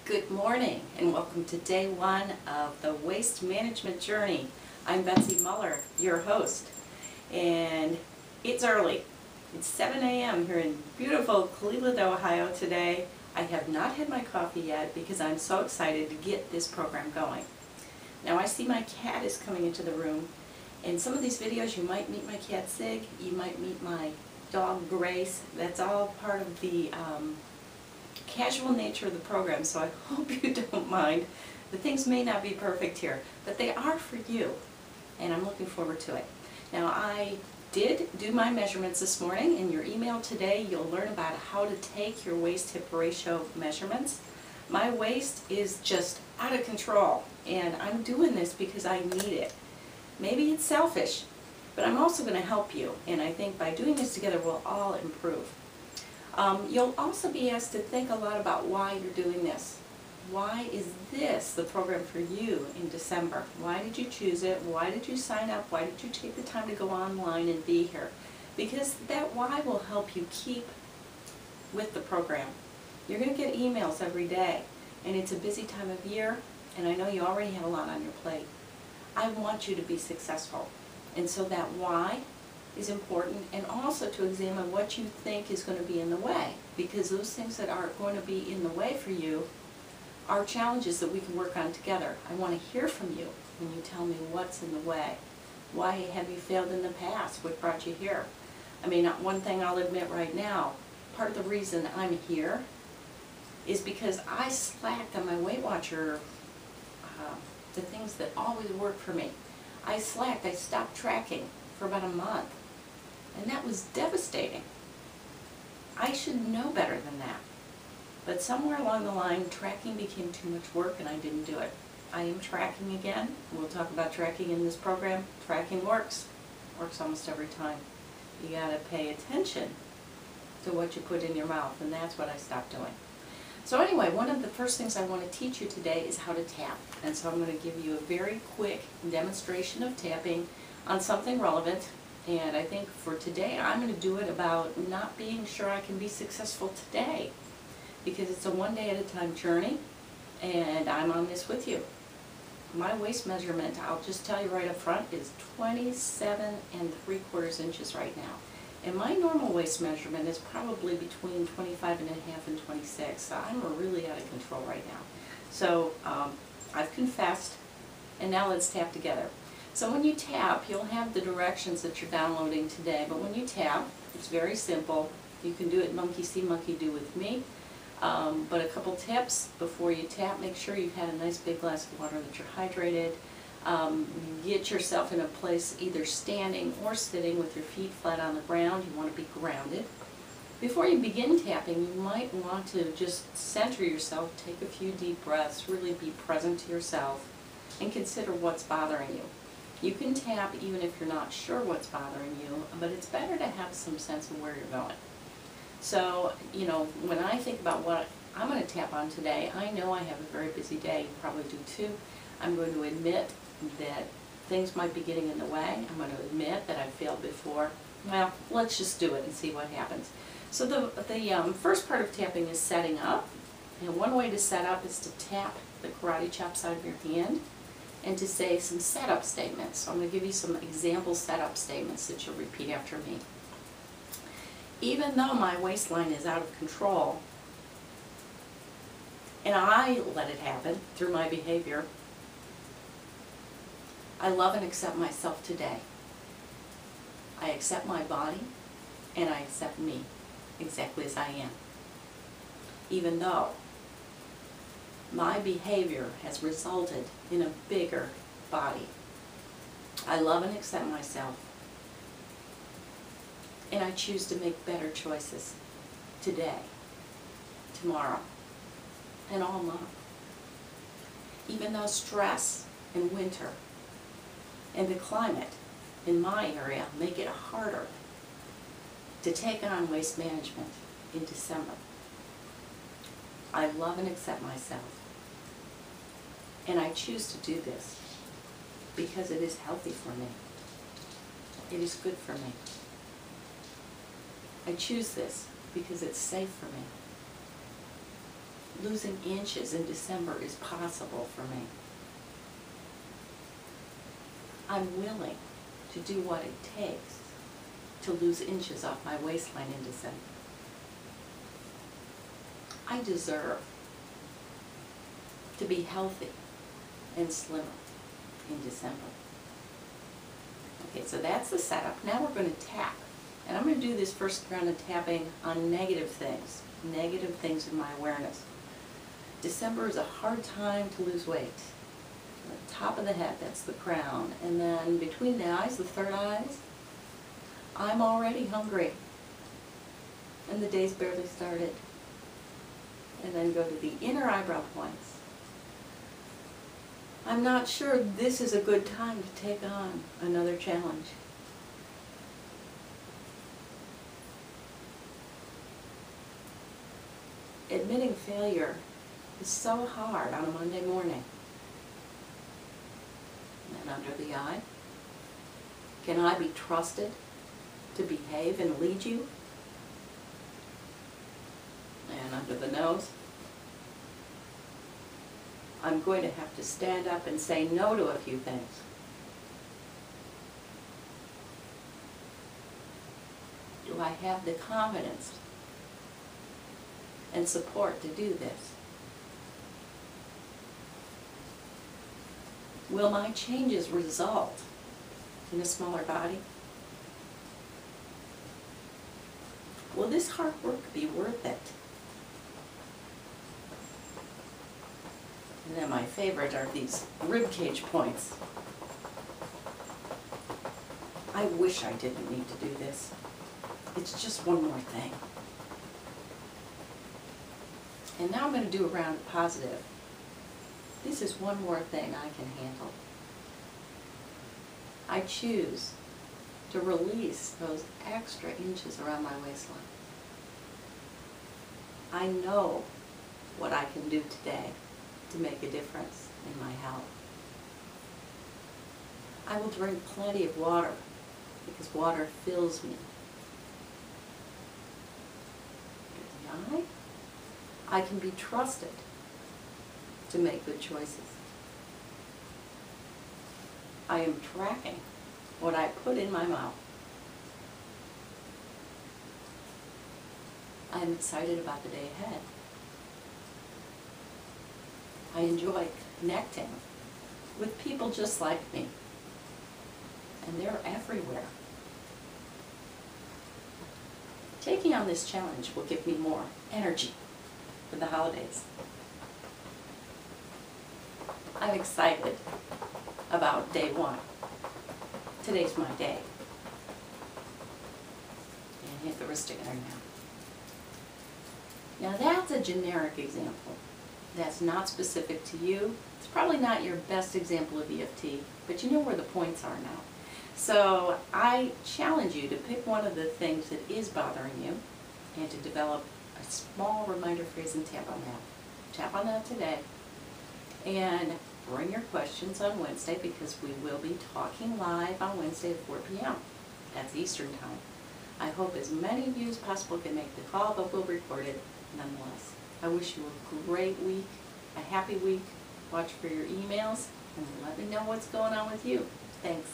Good morning and welcome to day one of the waist management journey. I'm Betsy Muller, your host, and it's early. It's 7 a.m. here in beautiful Cleveland, Ohio today. I have not had my coffee yet because I'm so excited to get this program going. Now I see my cat is coming into the room. In some of these videos you might meet my cat Sig, you might meet my dog Grace. That's all part of the casual nature of the program, so I hope you don't mind. The things may not be perfect here, but they are for you, and I'm looking forward to it. Now I did do my measurements this morning. In your email today you'll learn about how to take your waist-hip ratio measurements. My waist is just out of control, and I'm doing this because I need it. Maybe it's selfish, but I'm also going to help you, and I think by doing this together we'll all improve. You'll also be asked to think a lot about why you're doing this. Why is this the program for you in December? Why did you choose it? Why did you sign up? Why did you take the time to go online and be here? Because that why will help you keep with the program. You're going to get emails every day, and it's a busy time of year, and I know you already have a lot on your plate. I want you to be successful, and so that why is important, and also to examine what you think is going to be in the way, because those things that are going to be in the way for you are challenges that we can work on together. I want to hear from you when you tell me what's in the way. Why have you failed in the past? What brought you here? I mean, one thing I'll admit right now, part of the reason I'm here is because I slacked on my Weight Watcher, the things that always work for me. I slacked, I stopped tracking for about a month. And that was devastating. I should know better than that. But somewhere along the line, tracking became too much work and I didn't do it. I am tracking again. We'll talk about tracking in this program. Tracking works. Works almost every time. You gotta pay attention to what you put in your mouth, and that's what I stopped doing. So anyway, one of the first things I want to teach you today is how to tap. And so I'm going to give you a very quick demonstration of tapping on something relevant. And I think for today, I'm going to do it about not being sure I can be successful today, because it's a one day at a time journey, and I'm on this with you. My waist measurement, I'll just tell you right up front, is 27 3/4 inches right now. And my normal waist measurement is probably between 25 and a half and 26. So I'm really out of control right now. So I've confessed, and now let's tap together. So when you tap, you'll have the directions that you're downloading today, but when you tap, it's very simple. You can do it monkey see, monkey do with me. But a couple tips before you tap: make sure you've had a nice big glass of water, that you're hydrated. Get yourself in a place either standing or sitting with your feet flat on the ground. You want to be grounded. Before you begin tapping, you might want to just center yourself, take a few deep breaths, really be present to yourself, and consider what's bothering you. You can tap even if you're not sure what's bothering you, but it's better to have some sense of where you're going. So, you know, when I think about what I'm going to tap on today, I know I have a very busy day. You probably do too. I'm going to admit that things might be getting in the way. I'm going to admit that I've failed before. Well, let's just do it and see what happens. So the first part of tapping is setting up. And one way to set up is to tap the karate chop side of your hand and to say some setup statements. So I'm going to give you some example setup statements that you'll repeat after me. Even though my waistline is out of control, and I let it happen through my behavior, I love and accept myself today. I accept my body, and I accept me exactly as I am. Even though my behavior has resulted in a bigger body, I love and accept myself, and I choose to make better choices today, tomorrow, and all month. Even though stress and winter and the climate in my area make it harder to take on waist management in December, I love and accept myself, and I choose to do this because it is healthy for me. It is good for me. I choose this because it's safe for me. losing inches in December is possible for me. I'm willing to do what it takes to lose inches off my waistline in December. I deserve to be healthy and slimmer in December. Okay, so that's the setup. Now we're going to tap. And I'm going to do this first round of tapping on negative things in my awareness. December is a hard time to lose weight. The top of the head, that's the crown. And then between the eyes, the third eyes, I'm already hungry. And the day's barely started. And then go to the inner eyebrow points. I'm not sure this is a good time to take on another challenge. Admitting failure is so hard on a Monday morning. And under the eye, can I be trusted to behave and lead you? And under the nose, I'm going to have to stand up and say no to a few things. Do I have the confidence and support to do this? Will my changes result in a smaller body? Will this hard work be worth it? And then my favorite are these rib cage points. I wish I didn't need to do this. It's just one more thing. And now I'm going to do a round of positive. This is one more thing I can handle. I choose to release those extra inches around my waistline. I know what I can do today to make a difference in my health. I will drink plenty of water because water fills me. Under the eye, I can be trusted to make good choices. I am tracking what I put in my mouth. I am excited about the day ahead. I enjoy connecting with people just like me, and they're everywhere. Taking on this challenge will give me more energy for the holidays. I'm excited about day one. Today's my day. And hit the wrist together now. Now that's a generic example. That's not specific to you. It's probably not your best example of EFT, but you know where the points are now. So I challenge you to pick one of the things that is bothering you and to develop a small reminder phrase and tap on that. Tap on that today. And bring your questions on Wednesday because we will be talking live on Wednesday at 4 p.m. That's Eastern Time. I hope as many of you as possible can make the call, but we'll record it nonetheless. I wish you a great week, a happy week. Watch for your emails and let me know what's going on with you. Thanks.